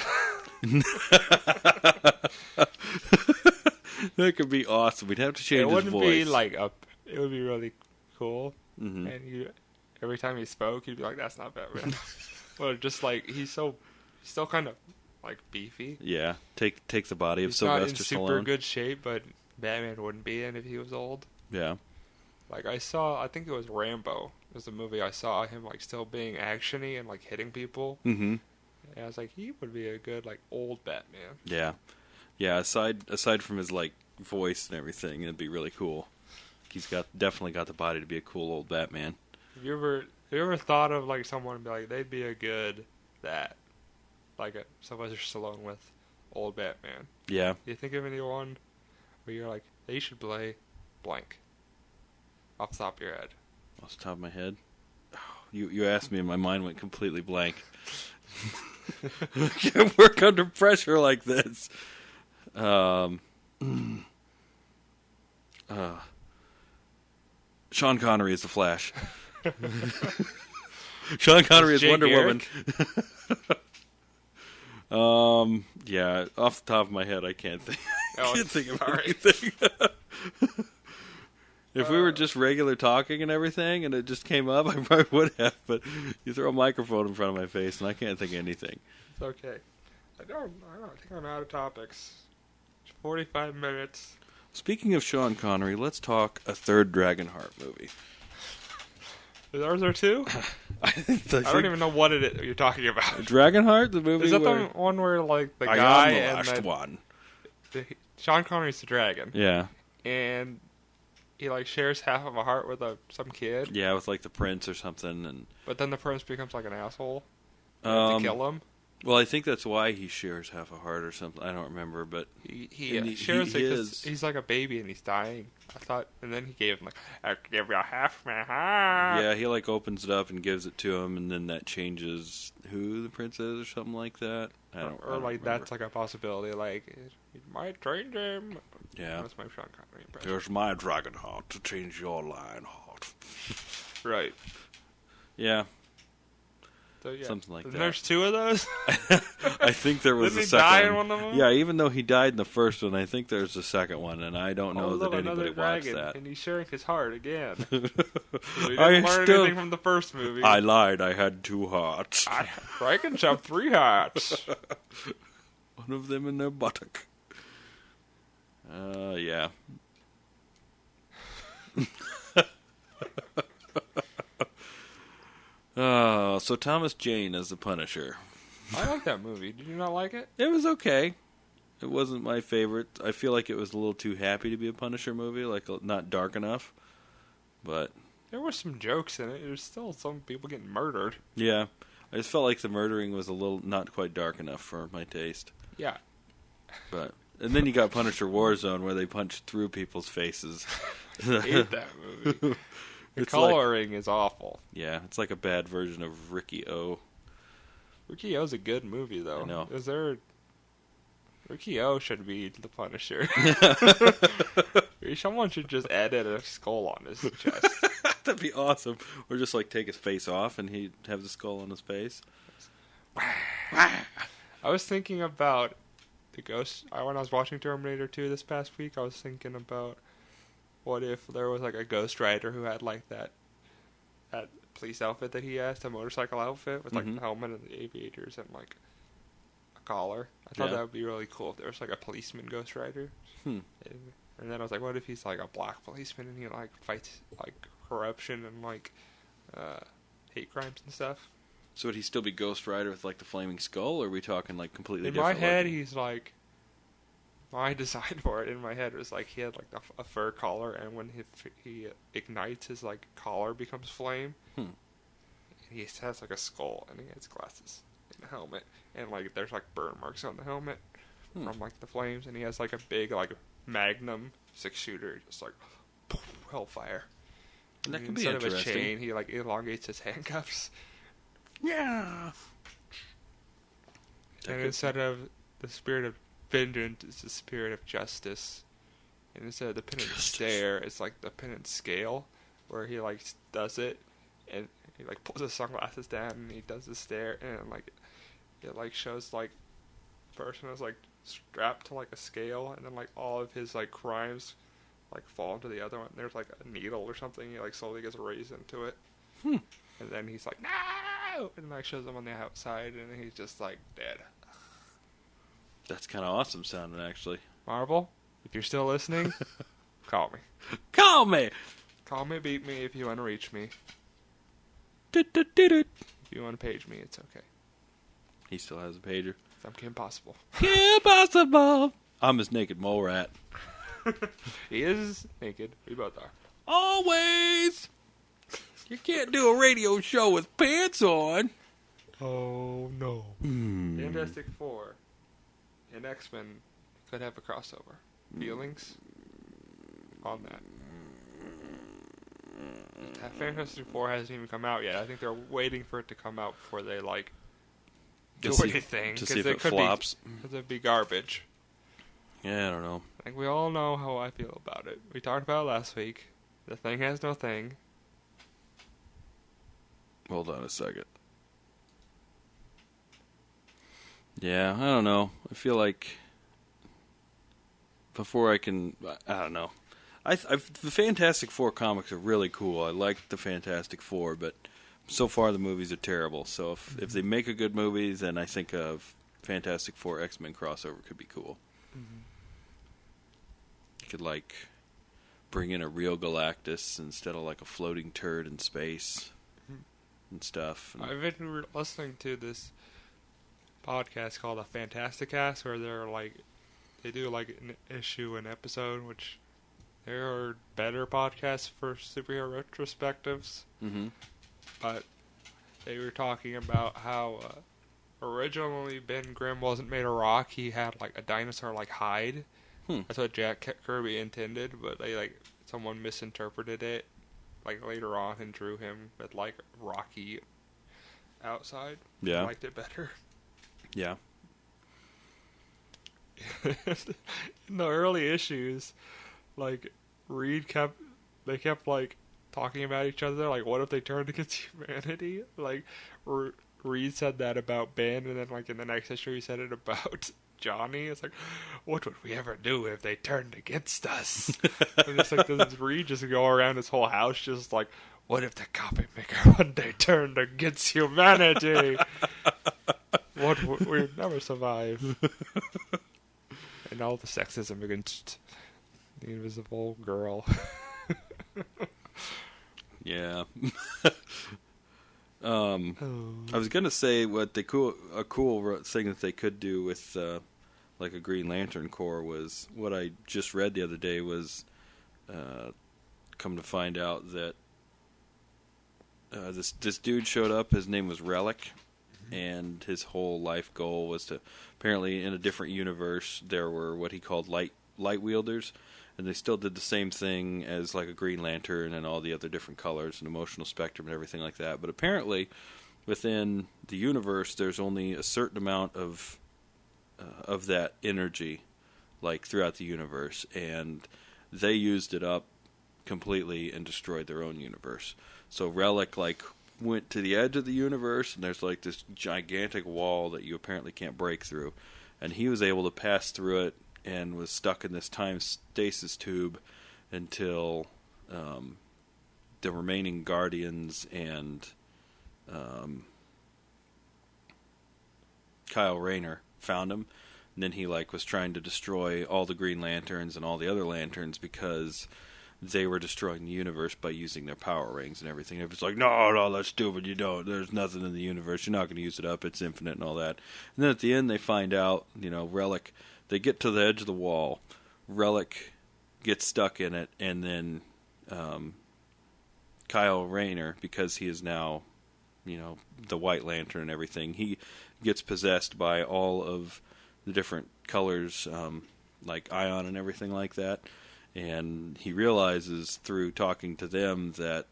That could be awesome. We'd have to change his voice. It wouldn't be like it would be really cool. And every time he spoke, you'd be like, "That's not Batman." But just like he's still kind of like beefy. Yeah, take the body of he's Sylvester not in Stallone. Super good shape, but Batman wouldn't be in if he was old. Yeah. Like I think it was Rambo. It was a movie I saw him like still being actiony and like hitting people. And I was like, he would be a good like old Batman. Yeah. Yeah, aside from his like voice and everything, it'd be really cool. He's definitely got the body to be a cool old Batman. Have you ever thought of like someone and be like they'd be a good like a Sylvester Stallone with old Batman? Yeah. Do you think of anyone where you're like they should play blank off the top of your head? Off the top of my head, you asked me and my mind went completely blank. I can't work under pressure like this. Sean Connery is the Flash. Sean Connery is Wonder Woman. Yeah, off the top of my head, I can't think. I can't think of anything. If we were just regular talking and everything, and it just came up, I probably would have. But you throw a microphone in front of my face, and I can't think of anything. It's okay. I think I'm out of topics. It's 45 minutes. Speaking of Sean Connery, let's talk a third Dragonheart movie. Are there two? I don't even know what you're talking about. Dragonheart, the movie. Is that the one where like the guy am the last one? Sean Connery's the dragon. Yeah. And he like shares half of a heart with some kid. Yeah, with like the prince or something, but then the prince becomes like an asshole. To kill him. Well, I think that's why he shares half a heart or something. I don't remember, but he shares it because he's like a baby and he's dying. I thought, and then he gave him like, "I'll give you half my heart." Yeah, he like opens it up and gives it to him, and then that changes who the prince is or something like that. I don't like remember. That's like a possibility. Like it might change him. Yeah, that's my Sean Connery impression. There's my dragon heart to change your lion heart. Right. Yeah. So, yeah. Something like that. There's two of those? I think there was Didn't a he second die one. in one of them? Yeah, even though he died in the first one, I think there's a second one, and I don't know that look, anybody another watched dragon, that. and he's sharing his heart again. We didn't I learn still- anything from the first movie. I lied. I had 2 hearts. Dragons have 3 hearts. One of them in their buttock. Yeah. So Thomas Jane as the Punisher. I like that movie. Did you not like it? It was okay. It wasn't my favorite. I feel like it was a little too happy to be a Punisher movie, like not dark enough. But There were some jokes in it. There's still some people getting murdered. yeah, I just felt like the murdering was a little not quite dark enough for my taste. Yeah. But and then you got Punisher Warzone where they punch through people's faces. I hate that movie. The It's like- coloring is awful. Yeah, it's like a bad version of Ricky O. Ricky O's a good movie, though. I know. Is there... Ricky O should be the Punisher. Someone should just edit a skull on his chest. That'd be awesome. Or just like take his face off and he'd have the skull on his face. I was thinking about the ghost... When I was watching Terminator 2 this past week, I was thinking about what if there was like a Ghost Rider who had like that police outfit that he has, the motorcycle outfit with like the helmet and the aviators and like a collar. I thought Yeah. that would be really cool if there was like a policeman Ghost Rider. And then I was like, what if he's like a black policeman and he like fights like corruption and like hate crimes and stuff. So would he still be Ghost Rider with like the flaming skull, or are we talking like completely In my different? head, looking? he's like, my design for it in my head was like he had like a fur collar, and when he ignites, his like collar becomes flame. And he has like a skull, and he has glasses and a helmet, and like there's like burn marks on the helmet from like the flames, and he has like a big like Magnum 6-shooter, just like hellfire. And that And could be instead of a interesting. chain, he like elongates his handcuffs. Yeah. And instead of the spirit of vengeance, it's the spirit of justice. And instead of the penance stare, it's like the penance scale, where he like does it, and he like pulls his sunglasses down, and he does the stare, and like it like shows like person is like strapped to like a scale, and then like all of his like crimes like fall into the other one. There's like a needle or something. He like slowly gets raised into it, and then he's like no, and like shows him on the outside, and then he's just like dead. That's kind of awesome sounding, actually. Marvel, if you're still listening, call me. Call me! Call me, beat me if you want to reach me. Do-do-do-do. If you want to page me, it's okay. He still has a pager. I'm Kim Possible. Impossible! I'm his naked mole rat. He is naked. We both are. Always! You can't do a radio show with pants on. Oh, no. Fantastic Four and X-Men could have a crossover. Feelings on that? Fantastic Four hasn't even come out yet. I think they're waiting for it to come out before they, like, do anything. To see if it flops. Because it'd be garbage. Yeah, I don't know. Like, we all know how I feel about it. We talked about it last week. The Thing has no thing. Hold on a second. Yeah, I don't know. I feel like before I can, I don't know. The Fantastic Four comics are really cool. I like the Fantastic Four, but so far the movies are terrible. So if they make a good movie, then I think of Fantastic Four X-Men crossover could be cool. You could like bring in a real Galactus instead of like a floating turd in space and stuff. And I've been listening to this podcast called a Fantastic Cast, where they do like an issue, an episode, which there are better podcasts for superhero retrospectives. But they were talking about how originally Ben Grimm wasn't made of rock; he had like a dinosaur like hide. That's what Jack Kirby intended, but someone misinterpreted it like later on and drew him with like rocky outside. Yeah. I liked it better. yeah. In the early issues, like Reed kept like talking about each other. Like, what if they turned against humanity? Like, Reed said that about Ben, and then like in the next issue he said it about Johnny. It's like, what would we ever do if they turned against us? And it's like, does Reed just go around his whole house just like, what if the copy maker one day turned against humanity? We'd never survive. And all the sexism against the invisible girl. Yeah. I was gonna say what a cool thing that they could do with like a Green Lantern Corps was what I just read the other day was come to find out that this dude showed up. His name was Relic, and his whole life goal was to apparently in a different universe there were what he called light wielders. And they still did the same thing as like a Green Lantern and all the other different colors and emotional spectrum and everything like that. But apparently, within the universe, there's only a certain amount of that energy, like throughout the universe, and they used it up completely and destroyed their own universe. So Relic like went to the edge of the universe, and there's like this gigantic wall that you apparently can't break through, and he was able to pass through it. And was stuck in this time stasis tube until the remaining Guardians and Kyle Rayner found him. And then he like was trying to destroy all the Green Lanterns and all the other Lanterns because they were destroying the universe by using their power rings and everything. It was like, no, that's stupid. You don't. There's nothing in the universe. You're not going to use it up. It's infinite and all that. And then at the end, they find out, Relic. They get to the edge of the wall. Relic gets stuck in it, and then Kyle Rayner, because he is now, the White Lantern and everything, he gets possessed by all of the different colors, like Ion and everything like that. And he realizes through talking to them that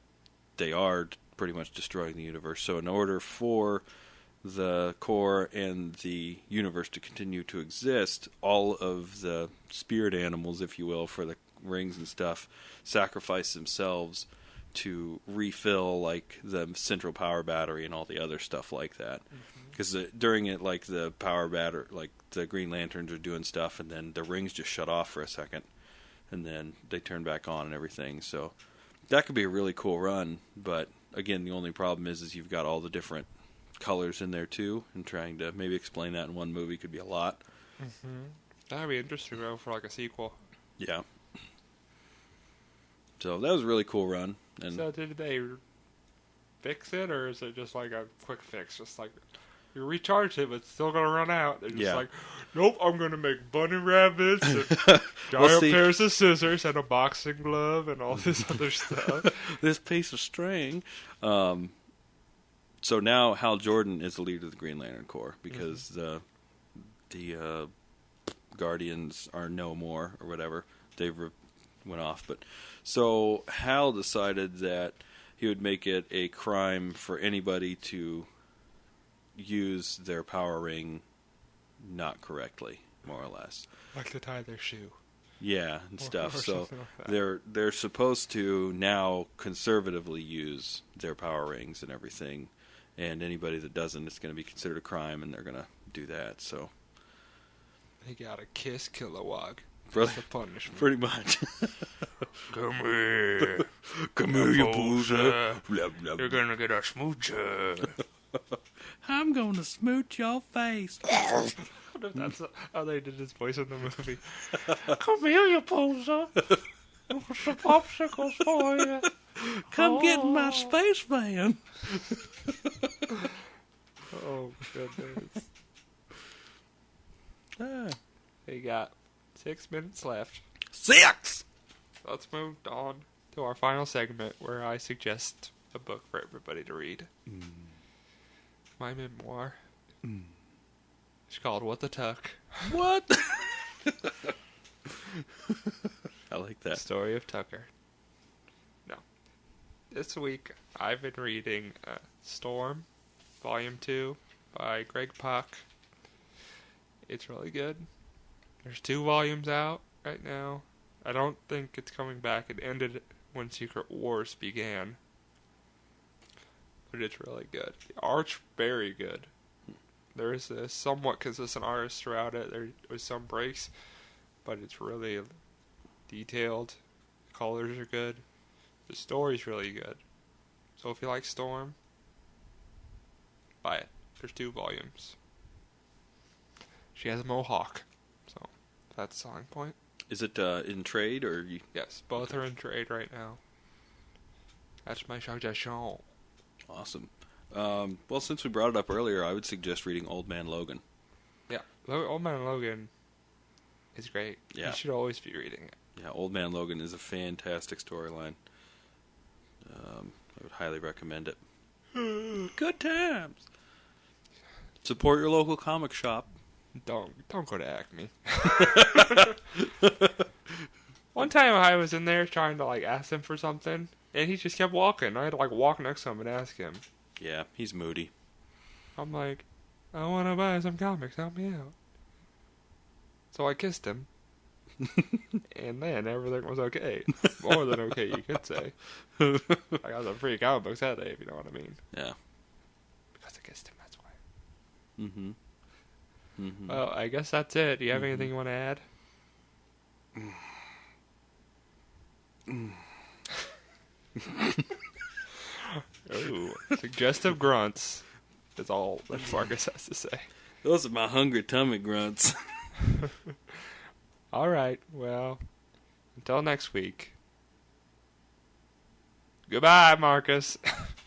they are pretty much destroying the universe. So in order for the Corps and the universe to continue to exist, all of the spirit animals, if you will, for the rings and stuff, sacrifice themselves to refill like the central power battery and all the other stuff like that. Because during it, like the power battery, like the Green Lanterns are doing stuff, and then the rings just shut off for a second, and then they turn back on and everything. So that could be a really cool run. But again, the only problem is you've got all the different colors in there too, and trying to maybe explain that in one movie could be a lot. That'd be interesting though for like a sequel. Yeah. So that was a really cool run. And so did they fix it, or is it just like a quick fix? Just like you recharge it, but it's still gonna run out. They're just like, nope, I'm gonna make bunny rabbits and giant pairs of scissors and a boxing glove and all this other stuff. This piece of string. So now Hal Jordan is the leader of the Green Lantern Corps because the Guardians are no more or whatever. They went off. But so Hal decided that he would make it a crime for anybody to use their power ring not correctly, more or less. Like to tie their shoe. Yeah, and stuff. Or so like they're supposed to now conservatively use their power rings and everything. And anybody that doesn't, it's going to be considered a crime, and they're going to do that. So they got to kiss Kilowog. That's the punishment. Pretty much. Come here. Come here, you boozer. You're going to get a smoocher. I'm going to smooch your face. I wonder if that's how they did his voice in the movie. Come here, you poser. Some popsicles for you. Come get in my spaceman. Oh, goodness. We got 6 minutes left. 6! Let's move on to our final segment where I suggest a book for everybody to read. My memoir. It's called What the Tuck. What? I like that. Story of Tucker. No. This week, I've been reading Storm, Volume 2 by Greg Pak. It's really good. There's 2 volumes out right now. I don't think it's coming back. It ended when Secret Wars began. but it's really good. The art's very good. There is a somewhat consistent artist throughout it. There was some breaks, but it's really detailed. The colors are good. The story's really good. So if you like Storm, buy it. There's 2 volumes. She has a mohawk, so that's a selling point. Is it in trade or you? Yes, both are in trade right now. That's my suggestion. Awesome. Well, since we brought it up earlier, I would suggest reading Old Man Logan. Yeah, Old Man Logan is great. Yeah. You should always be reading it. Yeah, Old Man Logan is a fantastic storyline. I would highly recommend it. Good times. Support your local comic shop. Don't go to Acme. One time I was in there trying to ask him for something, and he just kept walking. I had to walk next to him and ask him. Yeah, he's moody. I'm like, I want to buy some comics. Help me out. So I kissed him, and then everything was okay. More than okay, you could say. I got some free comic books that day, if you know what I mean. Yeah. Because I kissed him, that's why. Mm-hmm. Mm-hmm. Well, I guess that's it. Do you have anything you want to add? Ooh, suggestive grunts is all that Fargus has to say. Those are my hungry tummy grunts. All right, well, until next week. Goodbye, Marcus.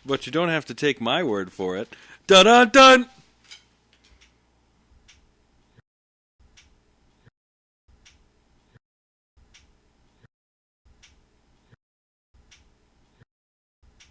But you don't have to take my word for it. Dun dun dun!